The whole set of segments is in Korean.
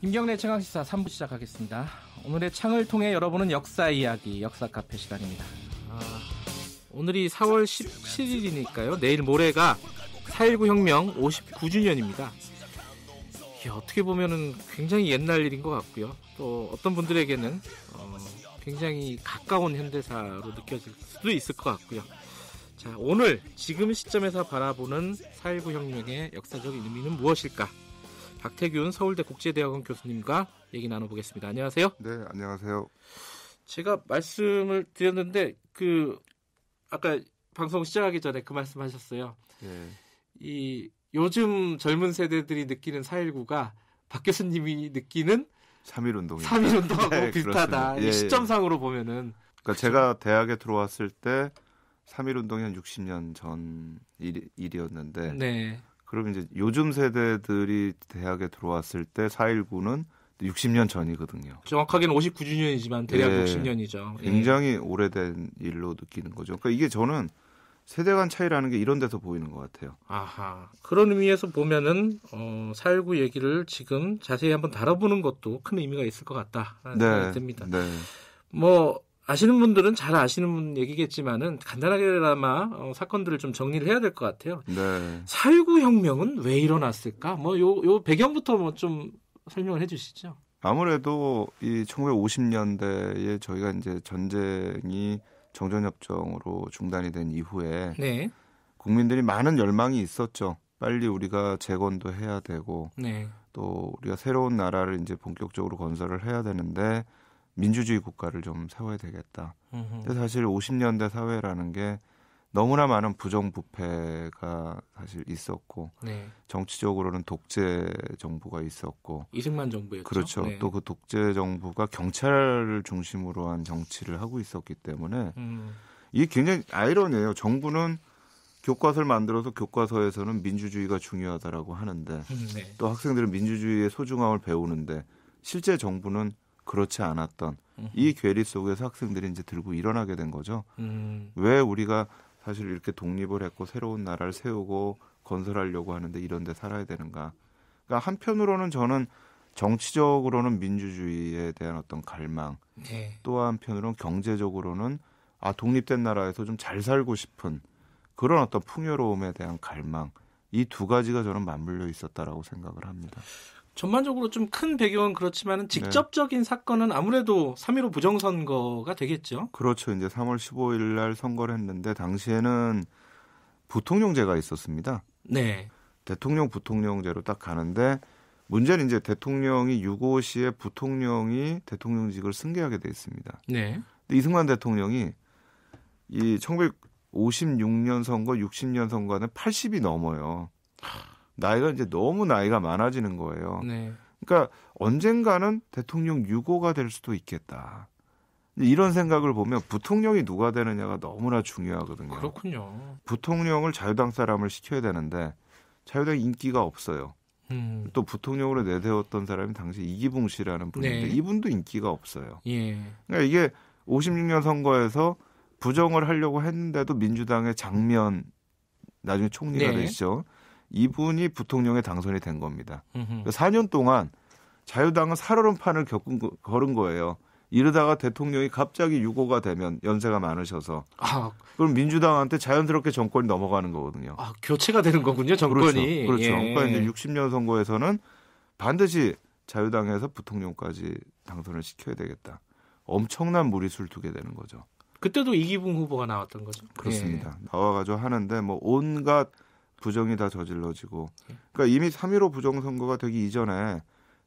김경래 최강시사 3부 시작하겠습니다. 오늘의 창을 통해 열어보는 역사 이야기, 역사 카페 시간입니다. 오늘이 4월 17일이니까요. 내일 모레가 4.19 혁명 59주년입니다. 이게 어떻게 보면은 굉장히 옛날 일인 것 같고요. 또 어떤 분들에게는 굉장히 가까운 현대사로 느껴질 수도 있을 것 같고요. 자, 오늘 지금 시점에서 바라보는 4.19 혁명의 역사적인 의미는 무엇일까? 박태균 서울대 국제대학원 교수님과 얘기 나눠보겠습니다. 안녕하세요. 네, 안녕하세요. 제가 말씀을 드렸는데 아까 방송 시작하기 전에 그 말씀하셨어요. 네. 이 요즘 젊은 세대들이 느끼는 4.19가 박 교수님이 느끼는 3.1운동하고 네, 비슷하다. 예, 시점상으로 보면은. 그러니까 그렇죠? 제가 대학에 들어왔을 때 3.1운동이 한 60년 전 일이었는데 네. 그럼 이제 요즘 세대들이 대학에 들어왔을 때 4.19는 60년 전이거든요. 정확하게는 59주년이지만 대략 예, 60년이죠. 굉장히 오래된 일로 느끼는 거죠. 그러니까 이게 저는 세대 간 차이라는 게 이런 데서 보이는 것 같아요. 아하. 그런 의미에서 보면은 4.19 얘기를 지금 자세히 한번 다뤄보는 것도 큰 의미가 있을 것 같다라는 생각이 듭니다. 네. 뭐 아시는 분들은 잘 아시는 얘기겠지만은 간단하게나마 사건들을 좀 정리를 해야 될 것 같아요. 네. 4.19 혁명은 왜 일어났을까? 요 배경부터 좀 설명을 해주시죠. 아무래도 이 1950년대에 저희가 이제 전쟁이 정전협정으로 중단이 된 이후에 네. 국민들이 많은 열망이 있었죠. 빨리 우리가 재건도 해야 되고 네. 또 우리가 새로운 나라를 이제 본격적으로 건설을 해야 되는데 민주주의 국가를 좀 세워야 되겠다. 근데 사실 50년대 사회라는 게 너무나 많은 부정부패가 사실 있었고 네. 정치적으로는 독재 정부가 있었고 이승만 정부였죠. 그렇죠. 네. 또 그 독재 정부가 경찰을 중심으로 한 정치를 하고 있었기 때문에 이게 굉장히 아이러니해요. 정부는 교과서를 만들어서 교과서에서는 민주주의가 중요하다라고 하는데 네. 또 학생들은 민주주의의 소중함을 배우는데 실제 정부는 그렇지 않았던 이 괴리 속에서 학생들이 이제 들고 일어나게 된 거죠. 왜 우리가 사실 이렇게 독립을 했고 새로운 나라를 세우고 건설하려고 하는데 이런 데 살아야 되는가. 그러니까 한편으로는 저는 정치적으로는 민주주의에 대한 어떤 갈망, 네. 또 한편으로는 경제적으로는 독립된 나라에서 좀 잘 살고 싶은 그런 어떤 풍요로움에 대한 갈망, 이 두 가지가 저는 맞물려 있었다라고 생각을 합니다. 전반적으로 좀 큰 배경은 그렇지만 직접적인 사건은 아무래도 3.15 부정선거가 되겠죠. 그렇죠. 이제 3월 15일 날 선거를 했는데 당시에는 부통령제가 있었습니다. 네. 대통령 부통령제로 딱 가는데 문제는 이제 대통령이 6.5 시에 부통령이 대통령직을 승계하게 돼 있습니다. 네. 근데 이승만 대통령이 이 1956년 선거, 60년 선거는 80이 넘어요. 나이가 이제 너무 나이가 많아지는 거예요. 네. 그러니까 언젠가는 대통령 6호가 될 수도 있겠다. 이런 생각을 보면 부통령이 누가 되느냐가 너무나 중요하거든요. 그렇군요. 부통령을 자유당 사람을 시켜야 되는데 자유당 인기가 없어요. 또 부통령으로 내세웠던 사람이 당시 이기붕 씨라는 분인데 네. 이분도 인기가 없어요. 예. 그러니까 이게 56년 선거에서 부정을 하려고 했는데도 민주당의 장면 나중에 총리가 네. 되시죠. 이분이 부통령에 당선이 된 겁니다. 그러니까 4년 동안 자유당은 살얼음판을 걸은 거예요. 이러다가 대통령이 갑자기 6호가 되면 연세가 많으셔서 그럼 민주당한테 자연스럽게 정권이 넘어가는 거거든요. 교체가 되는 거군요, 정권이. 그렇죠. 예. 그러니까 이제 60년 선거에서는 반드시 자유당에서 부통령까지 당선을 시켜야 되겠다. 엄청난 무리수를 두게 되는 거죠. 그때도 이기붕 후보가 나왔던 거죠. 그렇습니다. 나와가지고 하는데 뭐 온갖 부정이 다 저질러지고 그러니까 이미 3.15 부정선거가 되기 이전에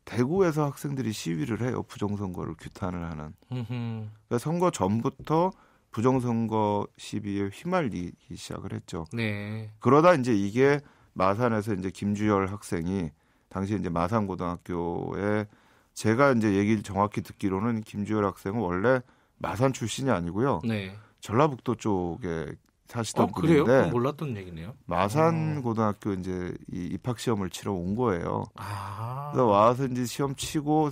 대구에서 학생들이 시위를 해요. 부정선거를 규탄을 하는. 그러니까 선거 전부터 부정선거 시비에 휘말리기 시작을 했죠. 네. 그러다 이제 이게 마산에서 이제 김주열 학생이 당시 이제 마산고등학교에 제가 이제 얘기를 정확히 듣기로는 김주열 학생은 원래 마산 출신이 아니고요. 네. 전라북도 쪽에 사시던 그래요? 분인데 몰랐던 얘기네요. 마산 고등학교 이제 이 입학 시험을 치러 온 거예요. 그래서 와서 이제 시험 치고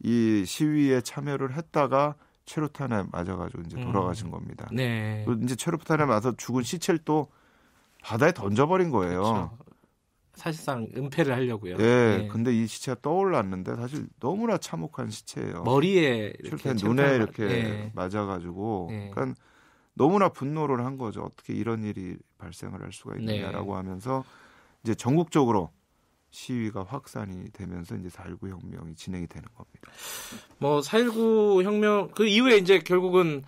이 시위에 참여를 했다가 최루탄에 맞아가지고 이제 돌아가신 겁니다. 네. 그리고 이제 최루탄에 맞아 죽은 시체를 또 바다에 던져버린 거예요. 그렇죠. 사실상 은폐를 하려고요. 예. 근데 이 시체가 떠올랐는데 사실 너무나 참혹한 시체예요. 머리에 실제 눈에 이렇게 맞아가지고, 그러니까 너무나 분노를 한 거죠. 어떻게 이런 일이 발생을 할 수가 있느냐라고 하면서 이제 전국적으로 시위가 확산이 되면서 이제 4.19 혁명이 진행이 되는 겁니다. 뭐 4.19 혁명 그 이후에 이제 결국은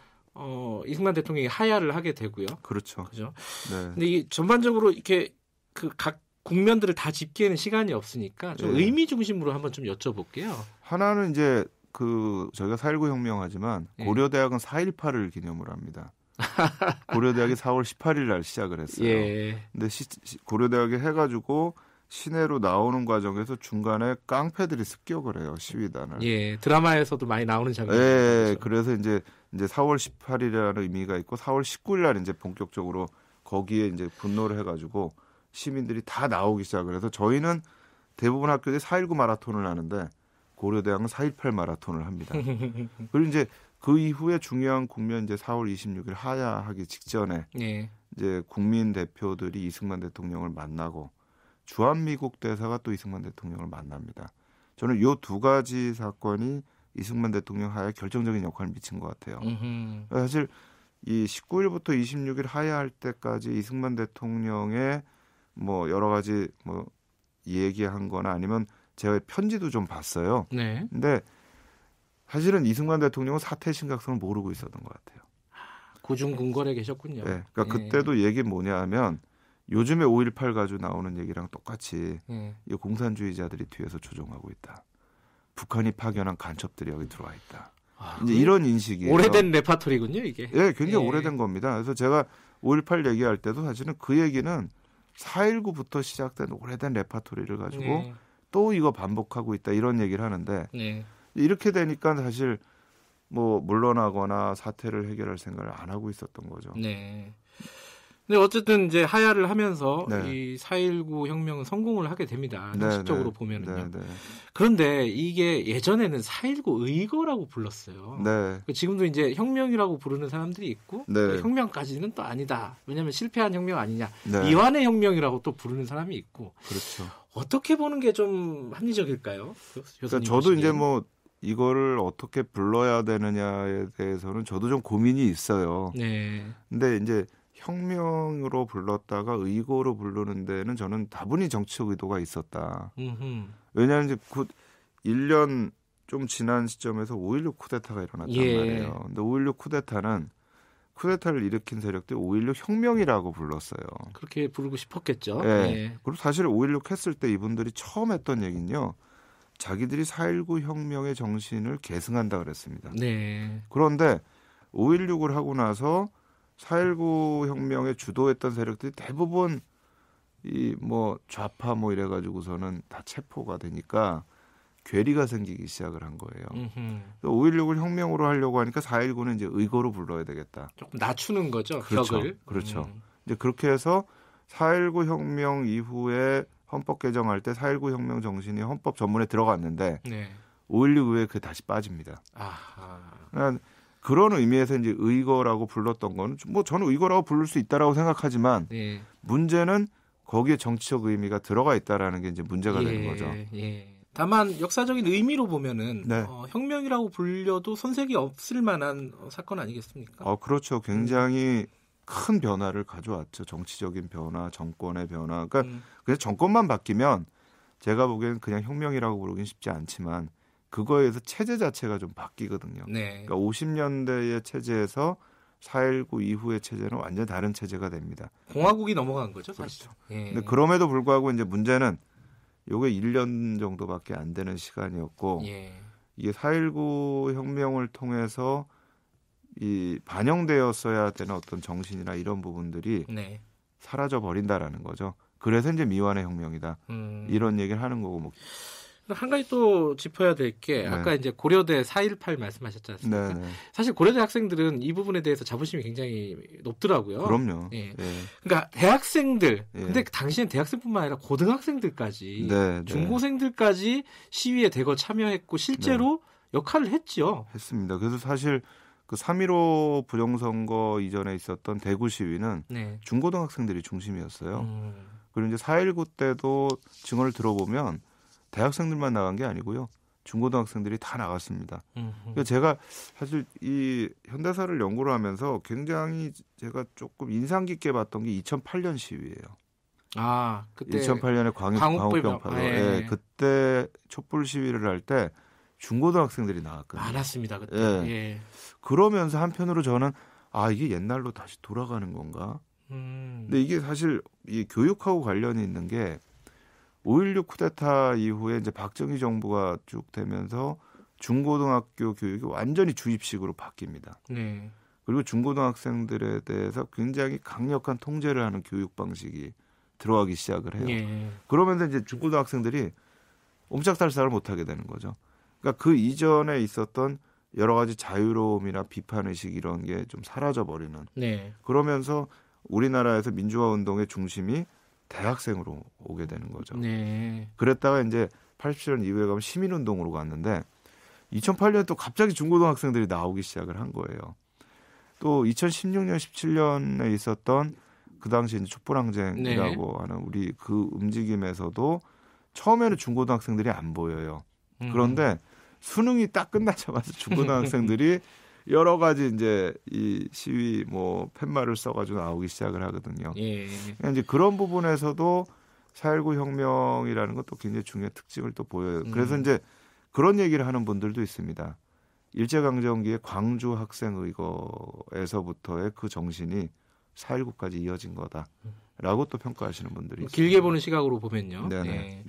이승만 대통령이 하야를 하게 되고요. 그렇죠. 그죠? 네. 근데 이 전반적으로 이렇게 그 각 국면들을 다 짚기에는 시간이 없으니까 좀 의미 중심으로 한번 좀 여쭤볼게요. 하나는 이제 그 저희가 4.19 혁명하지만 고려대학은 4.18을 기념을 합니다. 고려대학이 4월 18일 날 시작을 했어요. 근데 고려대학이 해가지고 시내로 나오는 과정에서 중간에 깡패들이 습격을 해요, 시위단을. 드라마에서도 많이 나오는 장면이죠. 그래서 이제 4월 18일이라는 의미가 있고 4월 19일 날 이제 본격적으로 거기에 이제 분노를 해가지고 시민들이 다 나오기 시작을 해서 저희는 대부분 학교들이 4.19 마라톤을 하는데 고려대학은 4.18 마라톤을 합니다. 그리고 이제 그 이후에 중요한 국면 이제 4월 26일 하야하기 직전에 이제 국민 대표들이 이승만 대통령을 만나고 주한미국 대사가 또 이승만 대통령을 만납니다. 저는 이 두 가지 사건이 이승만 대통령 하야에 결정적인 역할을 미친 것 같아요. 사실 이 19일부터 26일 하야할 때까지 이승만 대통령의 뭐 여러 가지 뭐 얘기한 거나 아니면 제가 편지도 좀 봤어요. 근데 사실은 이승만 대통령은 사태의 심각성을 모르고 있었던 것 같아요. 고중군궐에 계셨군요. 그러니까 그때도 얘기 뭐냐 하면 요즘에 5.18 가지고 나오는 얘기랑 똑같이 이 공산주의자들이 뒤에서 조종하고 있다. 북한이 파견한 간첩들이 여기 들어와 있다. 이제 이런 인식이에요. 오래된 레파토리군요, 이게. 굉장히 오래된 겁니다. 그래서 제가 5.18 얘기할 때도 사실은 그 얘기는 4.19부터 시작된 오래된 레파토리를 가지고 또 이거 반복하고 있다 이런 얘기를 하는데 이렇게 되니까 사실 뭐 물러나거나 사태를 해결할 생각을 안 하고 있었던 거죠. 근데 어쨌든 이제 하야를 하면서 이 4.19 혁명은 성공을 하게 됩니다. 현실적으로 보면은요. 그런데 이게 예전에는 4.19 의거라고 불렀어요. 지금도 이제 혁명이라고 부르는 사람들이 있고 혁명까지는 또 아니다. 왜냐하면 실패한 혁명 아니냐. 미완의 혁명이라고 또 부르는 사람이 있고. 그렇죠. 어떻게 보는 게 좀 합리적일까요? 그러니까 저도 이제 뭐 이거를 어떻게 불러야 되느냐에 대해서는 저도 좀 고민이 있어요. 근데 이제 혁명으로 불렀다가 의거로 부르는 데는 저는 다분히 정치적 의도가 있었다. 왜냐하면 이제 1년 좀 지난 시점에서 5.16 쿠데타가 일어났단 말이에요. 근데 5.16 쿠데타를 일으킨 세력들이 5.16 혁명이라고 불렀어요. 그렇게 부르고 싶었겠죠. 그리고 사실 5.16 했을 때 이분들이 처음 했던 얘기는요. 자기들이 4.19 혁명의 정신을 계승한다 그랬습니다. 그런데 5.16을 하고 나서 4.19 혁명에 주도했던 세력들이 대부분 이 뭐 좌파 뭐 이래가지고서는 다 체포가 되니까 괴리가 생기기 시작을 한 거예요. 5.16을 혁명으로 하려고 하니까 4.19는 이제 의거로 불러야 되겠다. 조금 낮추는 거죠. 격을. 그렇죠. 이제 그렇게 해서 4.19 혁명 이후에 헌법 개정할 때 4.19 혁명 정신이 헌법 전문에 들어갔는데 5.16 이후에 그게 다시 빠집니다. 그러니까 그런 의미에서 이제 의거라고 불렀던 거는 뭐 저는 의거라고 부를 수 있다라고 생각하지만 문제는 거기에 정치적 의미가 들어가 있다라는 게 이제 문제가 되는 거죠. 다만 역사적인 의미로 보면은 혁명이라고 불려도 손색이 없을 만한 사건 아니겠습니까? 그렇죠. 굉장히 큰 변화를 가져왔죠. 정치적인 변화, 정권의 변화. 그러니까 그냥 정권만 바뀌면 제가 보기에는 그냥 혁명이라고 부르긴 쉽지 않지만 그거에 의해서 체제 자체가 좀 바뀌거든요. 그러니까 50년대의 체제에서 4.19 이후의 체제는 완전히 다른 체제가 됩니다. 공화국이 넘어간 거죠, 사실. 그렇죠. 근데 그럼에도 불구하고 이제 문제는 요게 1년 정도밖에 안 되는 시간이었고 이게 4.19 혁명을 통해서 이 반영되었어야 되는 어떤 정신이나 이런 부분들이 사라져 버린다라는 거죠. 그래서 이제 미완의 혁명이다. 이런 얘기를 하는 거고 뭐. 한 가지 또 짚어야 될 게 아까 이제 고려대 4.18 말씀하셨지 않습니까? 사실 고려대 학생들은 이 부분에 대해서 자부심이 굉장히 높더라고요. 그럼요. 그러니까 대학생들, 근데 당시엔 대학생뿐만 아니라 고등학생들까지, 중고생들까지 시위에 대거 참여했고 실제로 역할을 했죠. 했습니다. 그래서 사실 그 3.15 부정선거 이전에 있었던 대구 시위는 중고등학생들이 중심이었어요. 그리고 이제 4.19 때도 증언을 들어보면 대학생들만 나간 게 아니고요. 중고등학생들이 다 나갔습니다. 그러니까 제가 사실 이 현대사를 연구를 하면서 굉장히 제가 조금 인상 깊게 봤던 게 2008년 시위예요. 아, 그때 2008년에 광우병파도 예, 그때 촛불 시위를 할 때 중고등학생들이 나왔거든요. 많았습니다. 그때. 예. 예. 그러면서 한편으로 저는 이게 옛날로 다시 돌아가는 건가? 근데 이게 사실 이 교육하고 관련이 있는 게 5.16 쿠데타 이후에 이제 박정희 정부가 쭉 되면서 중고등학교 교육이 완전히 주입식으로 바뀝니다. 네. 그리고 중고등학생들에 대해서 굉장히 강력한 통제를 하는 교육 방식이 들어가기 시작을 해요. 예. 그러면서 이제 중고등학생들이 옴짝달싹을 못하게 되는 거죠. 그러니까 그 이전에 있었던 여러 가지 자유로움이나 비판의식 이런 게 좀 사라져버리는. 네. 그러면서 우리나라에서 민주화 운동의 중심이 대학생으로 오게 되는 거죠. 네. 그랬다가 이제 87년 이후에 가면 시민운동으로 갔는데 2008년 또 갑자기 중고등학생들이 나오기 시작을 한 거예요. 또 2016년, 17년에 있었던 그 당시 이제 촛불항쟁이라고 하는 우리 그 움직임에서도 처음에는 중고등학생들이 안 보여요. 그런데 수능이 딱 끝나자마자 중고등학생들이 여러 가지 이제 이 시위 뭐 팻말을 써가지고 나오기 시작을 하거든요. 예. 그러니까 이제 그런 부분에서도 4.19 혁명이라는 것도 굉장히 중요한 특징을 또 보여요. 그래서 이제 그런 얘기를 하는 분들도 있습니다. 일제강점기의 광주 학생의거에서부터의 그 정신이 4.19까지 이어진 거다라고 또 평가하시는 분들이 있습니다. 길게 보는 시각으로 보면요. 네네. 네.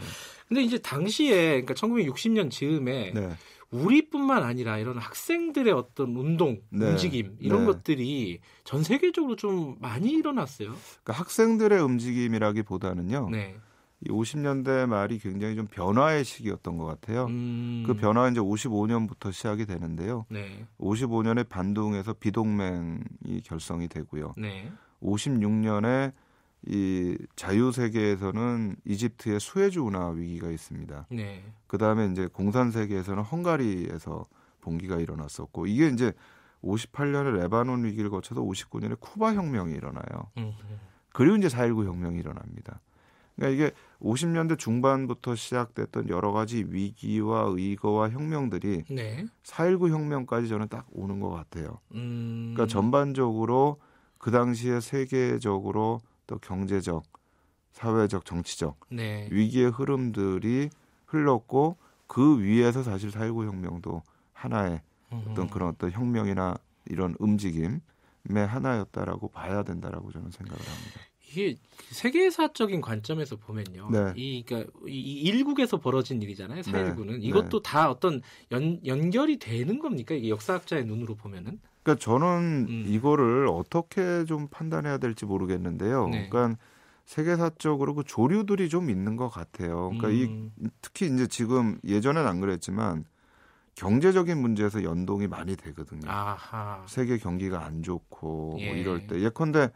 근데 이제 당시에 그러니까 1960년 즈음에 네. 우리뿐만 아니라 이런 학생들의 어떤 운동, 네. 움직임 이런 네. 것들이 전 세계적으로 좀 많이 일어났어요. 그러니까 학생들의 움직임이라기보다는요. 네. 이 50년대 말이 굉장히 좀 변화의 시기였던 것 같아요. 그 변화는 이제 55년부터 시작이 되는데요. 네. 55년에 반둥에서 비동맹이 결성이 되고요. 네. 56년에 이 자유세계에서는 이집트의 수에즈 운하 위기가 있습니다. 네. 그 다음에 이제 공산세계에서는 헝가리에서 봉기가 일어났었고 이게 이제 58년에 레바논 위기를 거쳐서 59년에 쿠바 혁명이 일어나요. 그리고 이제 4.19 혁명이 일어납니다. 그러니까 이게 50년대 중반부터 시작됐던 여러 가지 위기와 의거와 혁명들이 네. 4.19 혁명까지 저는 딱 오는 것 같아요. 그러니까 전반적으로 그 당시에 세계적으로 또 경제적, 사회적, 정치적 네. 위기의 흐름들이 흘렀고 그 위에서 사실 4.19 혁명도 하나의 어떤 그런 어떤 혁명이나 이런 움직임의 하나였다라고 봐야 된다라고 저는 생각을 합니다. 이게 세계사적인 관점에서 보면요. 네. 그러니까 이 일국에서 벌어진 일이잖아요. 4.19는 네. 이것도 다 어떤 연결이 되는 겁니까? 이게 역사학자의 눈으로 보면은. 그러니까 저는 이거를 어떻게 좀 판단해야 될지 모르겠는데요. 네. 그러니까 세계사적으로 그 조류들이 좀 있는 것 같아요. 그러니까 특히 이제 지금 예전엔 안 그랬지만 경제적인 문제에서 연동이 많이 되거든요. 아하. 세계 경기가 안 좋고 예. 뭐 이럴 때 예컨대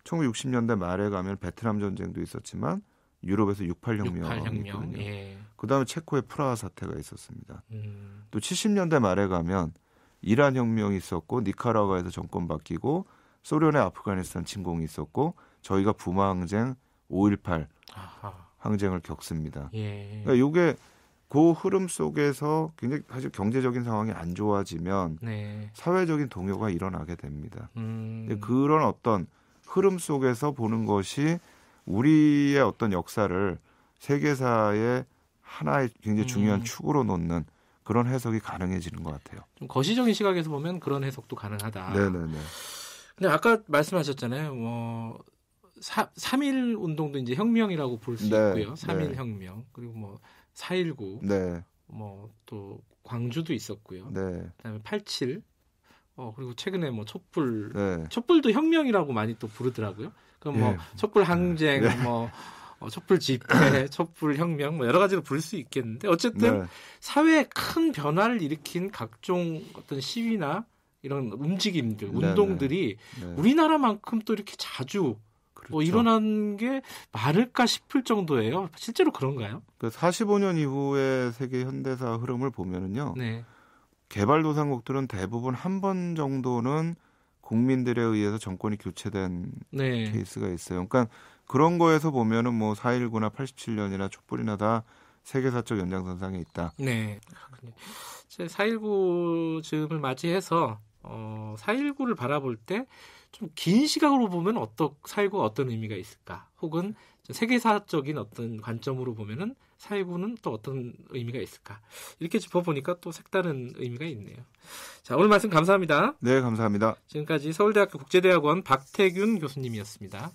1960년대 말에 가면 베트남 전쟁도 있었지만 유럽에서 68혁명이 있거든요. 예. 그다음에 체코의 프라하 사태가 있었습니다. 또 70년대 말에 가면 이란 혁명이 있었고 니카라과에서 정권 바뀌고 소련의 아프가니스탄 침공이 있었고 저희가 부마 항쟁 5.18 아하. 항쟁을 겪습니다. 예. 그러니까 이게 그 흐름 속에서 굉장히 사실 경제적인 상황이 안 좋아지면 네. 사회적인 동요가 일어나게 됩니다. 그런 어떤 흐름 속에서 보는 것이 우리의 어떤 역사를 세계사의 하나의 굉장히 중요한 축으로 놓는 그런 해석이 가능해지는 것 같아요. 좀 거시적인 시각에서 보면 그런 해석도 가능하다. 네네네. 근데 아까 말씀하셨잖아요. 뭐 3.1 운동도 이제 혁명이라고 볼 수 네, 있고요. 3.1 네. 혁명 그리고 뭐 4.19 네. 뭐 또 광주도 있었고요. 네. 그다음에 87 그리고 최근에 뭐 촛불 네. 촛불도 혁명이라고 많이 또 부르더라고요. 그럼 뭐 예. 촛불 항쟁 뭐 촛불 집회, 촛불 혁명 뭐 여러 가지로 부를 수 있겠는데 어쨌든 네. 사회에 큰 변화를 일으킨 각종 어떤 시위나 이런 움직임들, 네, 운동들이 네. 우리나라만큼 또 이렇게 자주 그렇죠. 일어난 게 많을까 싶을 정도예요. 실제로 그런가요? 그 45년 이후의 세계 현대사 흐름을 보면은요. 네. 개발도상국들은 대부분 한 번 정도는 국민들에 의해서 정권이 교체된 네. 케이스가 있어요. 그러니까 그런 거에서 보면은 뭐 4.19나 87년이나 촛불이나 다 세계사적 연장선상에 있다. 네. 4.19 즈음을 맞이해서 4.19를 바라볼 때 좀 긴 시각으로 보면 4.19가 어떤 의미가 있을까? 혹은 세계사적인 어떤 관점으로 보면은 4.19는 또 어떤 의미가 있을까? 이렇게 짚어보니까 또 색다른 의미가 있네요. 자, 오늘 말씀 감사합니다. 네, 감사합니다. 지금까지 서울대학교 국제대학원 박태균 교수님이었습니다.